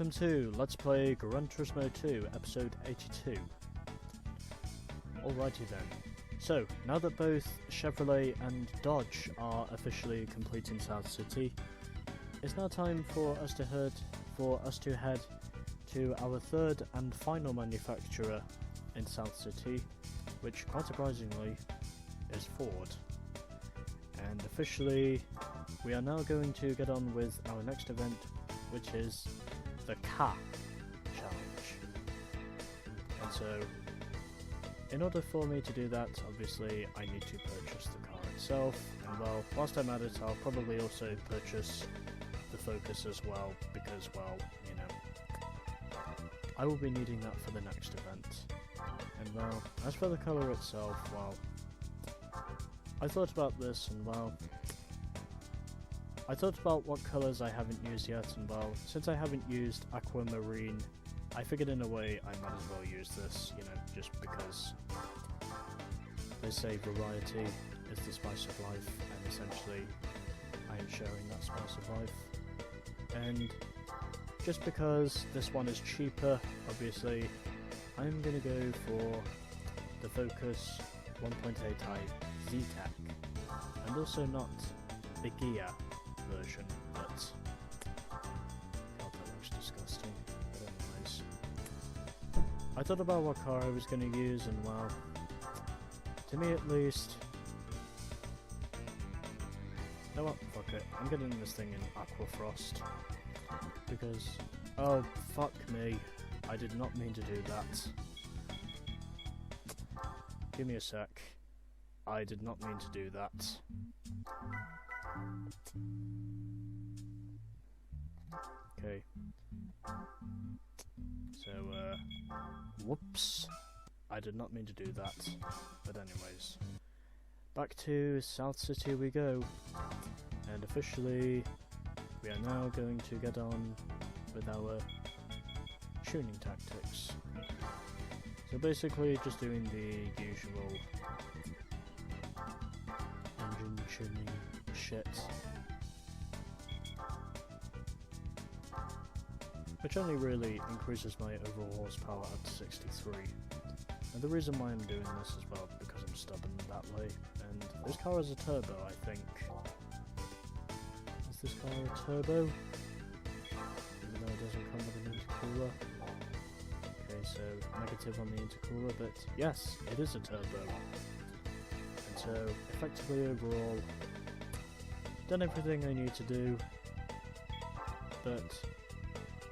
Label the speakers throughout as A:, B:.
A: welcome to Let's Play Gran Turismo 2, episode 82. Alrighty then. So, now that both Chevrolet and Dodge are officially complete in South City, it's now time for us to head to our third and final manufacturer in South City, which, quite surprisingly, is Ford. And officially, we are now going to get on with our next event, which is the car challenge. And so, in order for me to do that, obviously I need to purchase the car itself, and well, whilst I'm at it, I'll probably also purchase the Focus as well, because, well, you know, I will be needing that for the next event. And well, as for the colour itself, well, I thought about this, and well, I thought about what colours I haven't used yet, and well, since I haven't used aquamarine, I figured in a way I might as well use this, you know, just because they say variety is the spice of life, and essentially I am sharing that spice of life. And just because this one is cheaper, obviously, I'm gonna go for the Focus 1.8i Z-Tech, and also not the Gia version, but God, that looks disgusting. But anyways, I thought about what car I was going to use, and well, to me at least, you know what, fuck it, I'm getting this thing in Aquafrost, because, oh fuck me, I did not mean to do that. Give me a sec, I did not mean to do that. Okay. So, whoops. I did not mean to do that. But anyways. Back to South City we go. And officially, we are now going to get on with our tuning tactics. So basically, just doing the usual engine tuning shit, which only really increases my overall horsepower up to 63. And the reason why I'm doing this as well, because I'm stubborn that way, and this car is a turbo, I think. Is this car a turbo? Even though it doesn't come with an intercooler. Okay, so negative on the intercooler, but yes, it is a turbo. And so, effectively overall, done everything I need to do, but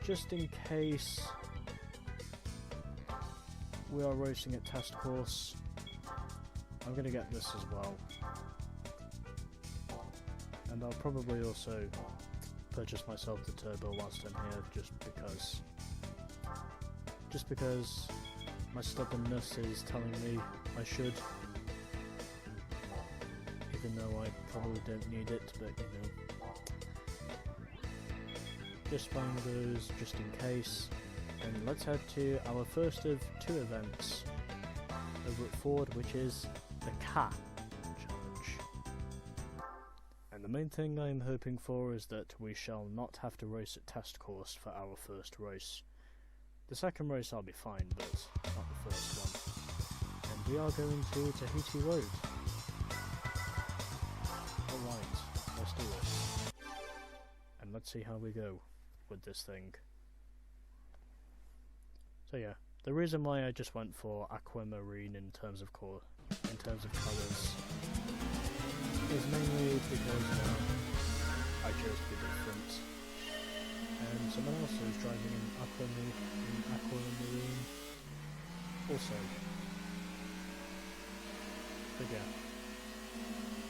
A: just in case we are racing at test course, I'm going to get this as well. And I'll probably also purchase myself the turbo whilst I'm here, just because my stubbornness is telling me I should. Even though I probably don't need it, but you know, just buying those just in case. And let's head to our first of two events over at Ford, which is the car challenge. And the main thing I'm hoping for is that we shall not have to race at test course for our first race. The second race I'll be fine, but not the first one. And we are going to Tahiti Road. Alright, let's do it. And let's see how we go with this thing. So yeah, the reason why I just went for aquamarine in terms of colours is mainly because I chose to be different. And someone else who's driving in aquamarine also. But yeah.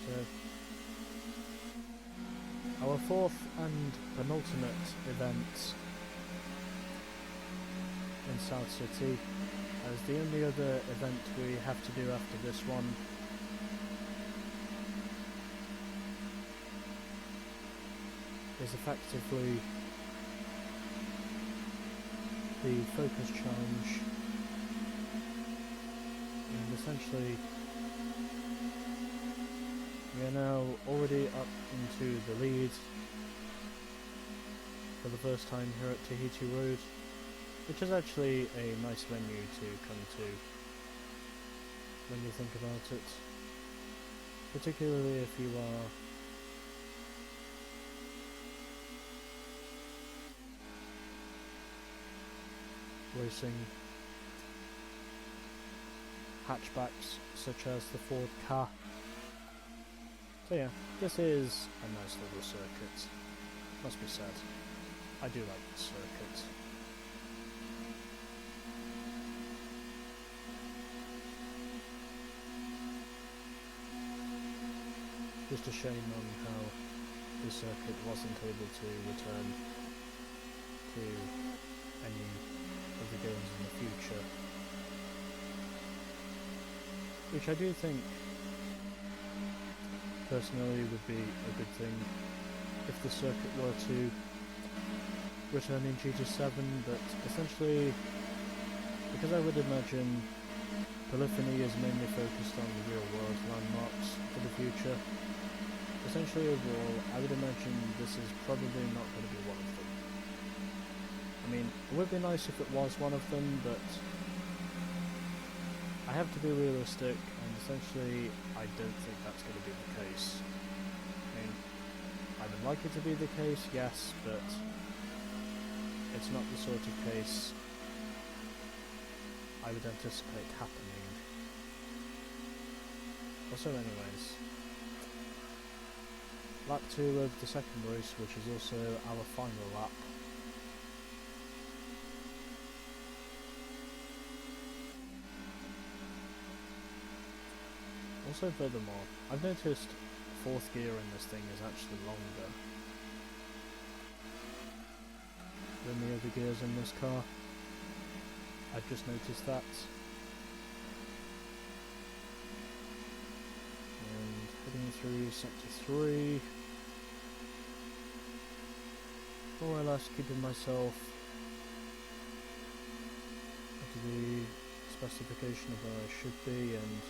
A: So our fourth and penultimate event in South City, as the only other event we have to do after this one is effectively the Focus challenge, and essentially we are now already up into the lead for the first time here at Tahiti Road, which is actually a nice venue to come to when you think about it, particularly if you are racing hatchbacks such as the Ford Ka. So yeah, this is a nice little circuit, must be said. I do like this circuit. Just a shame on how the circuit wasn't able to return to any of the games in the future, which I do think personally would be a good thing if the circuit were to return in GT7, but essentially, because I would imagine Polyphony is mainly focused on the real world landmarks for the future, essentially overall I would imagine this is probably not going to be one of them. I mean, it would be nice if it was one of them, but I have to be realistic, and essentially I don't think that's going to be the case. I mean, I would like it to be the case, yes, but it's not the sort of case I would anticipate happening. Also, anyways, lap 2 of the second race, which is also our final lap. Also, furthermore, I've noticed fourth gear in this thing is actually longer than the other gears in this car. I've just noticed that. And heading through sector 3, more or less keeping myself up to the specification of where I should be, and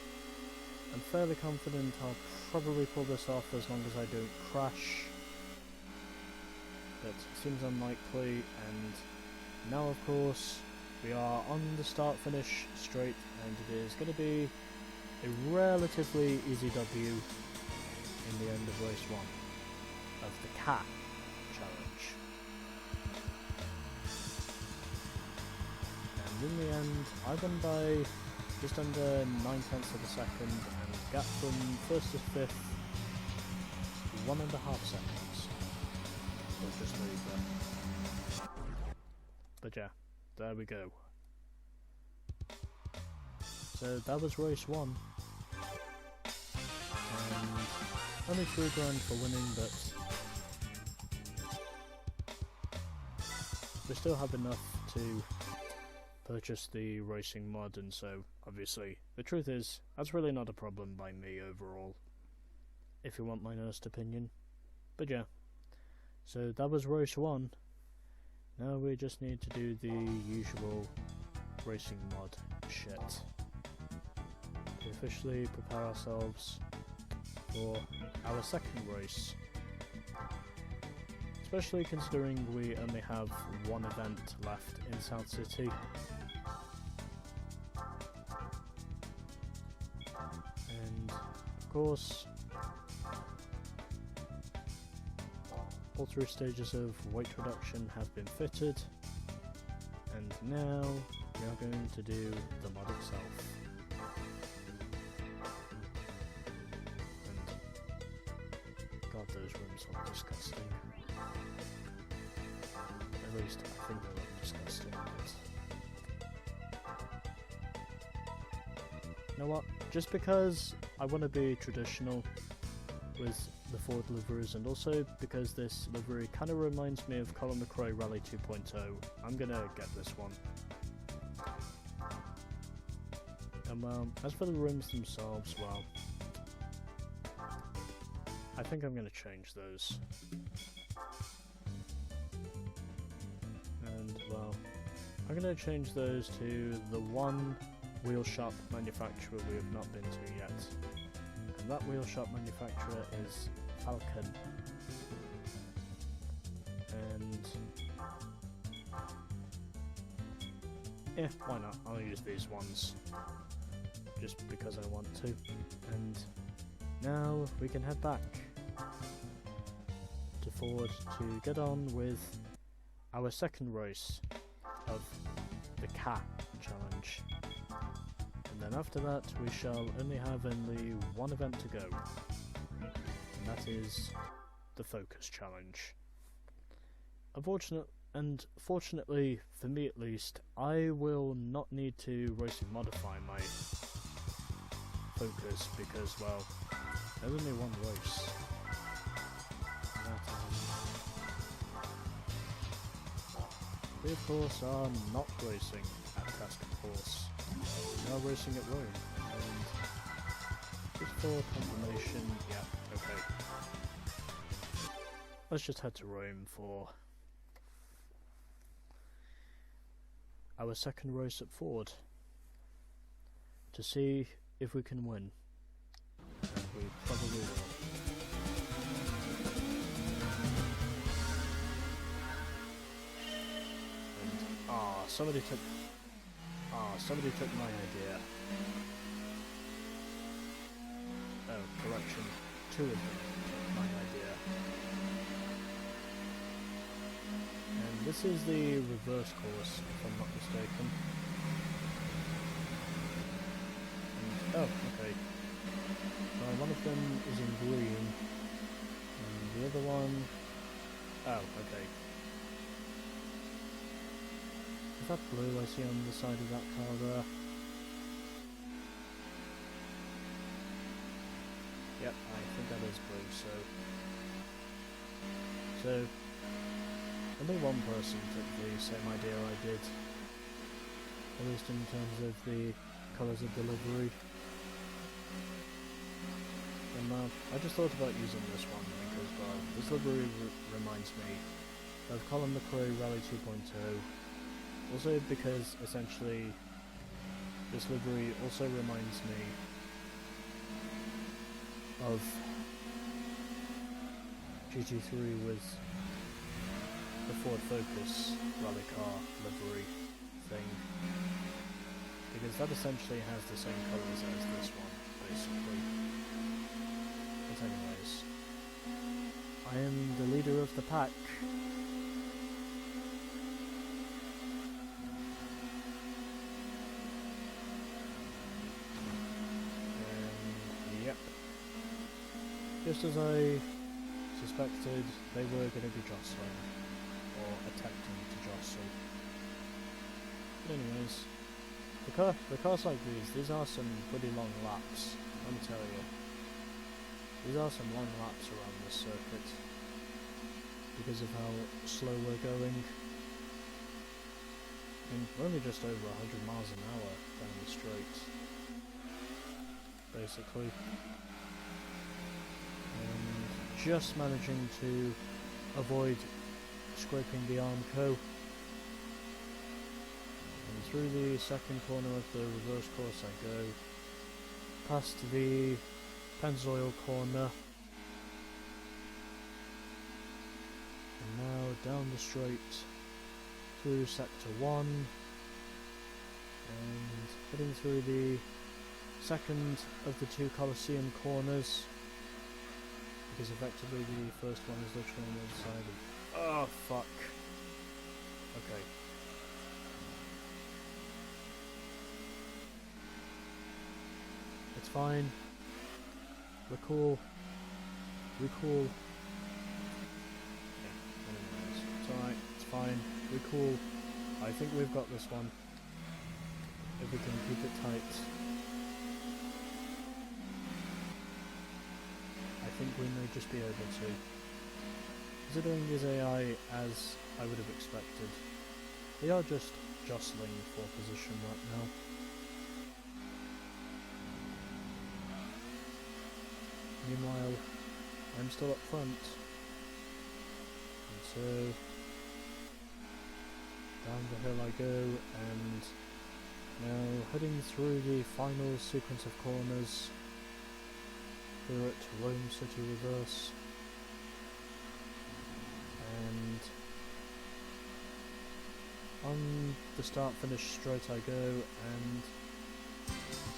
A: I'm fairly confident I'll probably pull this off as long as I don't crash, but it seems unlikely. And now of course we are on the start-finish straight, and it is going to be a relatively easy W in the end of race 1 of the Ka challenge. And in the end I won by just under 9/10 of a second, and gap from first to fifth 1.5 seconds. We'll just leave that. But yeah, there we go. So that was race 1. And only 3 grand for winning, but we still have enough to purchase the racing mod, and so obviously the truth is that's really not a problem by me overall, if you want my honest opinion. But yeah, so that was race 1. Now we just need to do the usual racing mod shit to officially prepare ourselves for our second race, especially considering we only have one event left in South City. And of course, all 3 stages of weight reduction have been fitted, and now we are going to do the mod itself. And god, those rooms look disgusting. At least I think they look disgusting, but you know what? Just because I want to be traditional with the Ford liveries, and also because this livery kind of reminds me of Colin McRae Rally 2.0, I'm gonna get this one. And as for the rooms themselves, well, I think I'm gonna change those. And well, I'm gonna change those to the one wheel shop manufacturer we have not been to yet. And that wheel shop manufacturer is Falcon. and yeah, why not? I'll use these ones just because I want to. And now we can head back to Ford to get on with our second race of the cat challenge. And then after that we shall only have only one event to go, and that is the focus challenge. Fortunately for me at least, I will not need to racing modify my focus because, well, there's only one race. We of course are not racing at Castle Course. We are racing at Rome, and just for confirmation, yeah, okay. Let's just head to Rome for our second race at Ford to see if we can win. And we probably will. And somebody took my idea. Oh, correction. Two of them took my idea. And this is the reverse course, if I'm not mistaken. And, oh, okay. Well, one of them is in green, and the other one... Oh, okay. Is that blue I see on the side of that car there? Yep, I think that is blue, so only one person took the same idea I did, at least in terms of the colours of the livery. And I just thought about using this one because, well, this livery reminds me of Colin McRae Rally 2.0. Also because, essentially, this livery also reminds me of GT3 with the Ford Focus rally car livery thing. Because that essentially has the same colours as this one, basically. But anyways, I am the leader of the pack. Just as I suspected, they were going to be jostling, or attempting to jostle. But anyways, the cars like these are some pretty long laps, let me tell you. These are some long laps around this circuit, because of how slow we're going. And we're only just over 100 miles an hour down the straight, basically. Just managing to avoid scraping the Armco. And through the second corner of the reverse course I go, past the Pennzoil corner, and now down the straight through sector 1, and heading through the second of the two Coliseum corners. Because effectively the first one is literally on the other side of... Oh, fuck. Okay. It's fine. We're cool. We're cool. Yeah, anyways. It's alright. It's fine. We're cool. I think we've got this one. If we can keep it tight. I think we may just be able to. Considering his AI as I would have expected, they are just jostling for position right now. Meanwhile, I'm still up front, and so down the hill I go, and now heading through the final sequence of corners. We're at Rome City Reverse, and On the start finish straight I go, and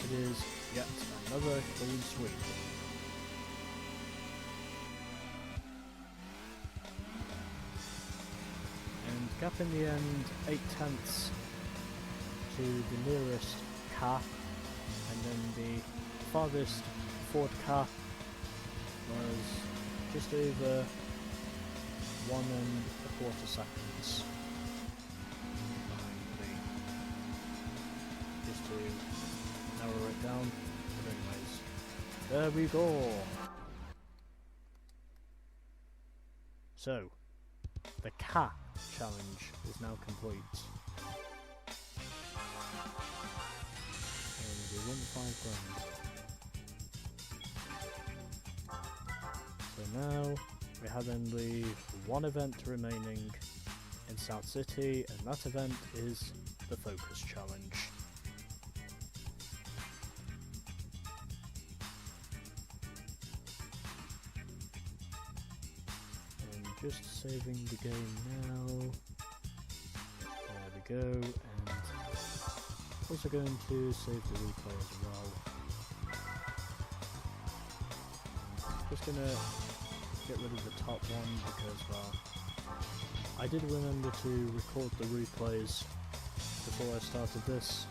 A: it is yet another clean sweep. And gap in the end 8/10 to the nearest car, and then the farthest forward car was just over 1.25 seconds behind me. Just to narrow it down, but anyways, there we go. So, the car challenge is now complete. And we win 5 grand. So now we have only one event remaining in South City, and that event is the Focus Challenge. I'm just saving the game now. There we go, and also going to save the replay as well. Just gonna get rid of the top one because, well, I did remember to record the replays before I started this,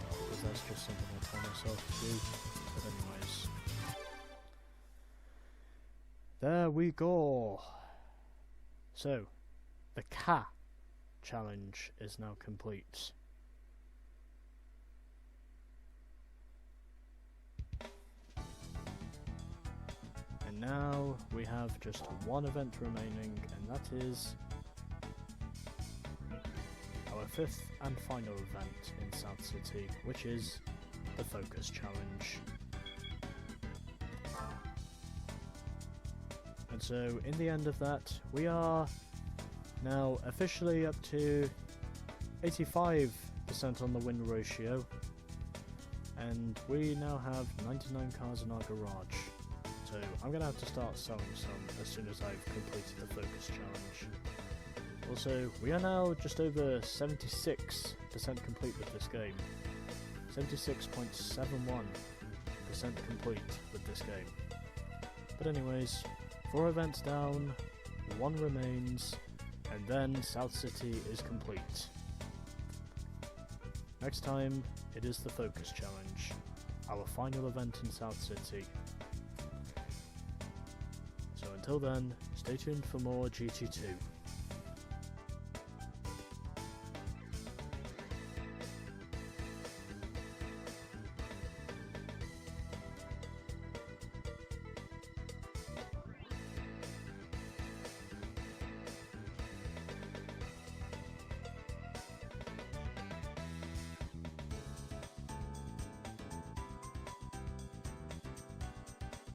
A: because that's just something I tell myself to do. But anyways, there we go. So, the cat challenge is now complete. And now we have just one event remaining, and that is our 5th and final event in South City, which is the Focus Challenge. And so in the end of that, we are now officially up to 85% on the win ratio, and we now have 99 cars in our garage. So I'm going to have to start selling some as soon as I've completed the Focus Challenge. Also, we are now just over 76% complete with this game. 76.71% complete with this game. But anyways, 4 events down, 1 remains, and then South City is complete. Next time, it is the Focus Challenge, our final event in South City. So until then, stay tuned for more GT2.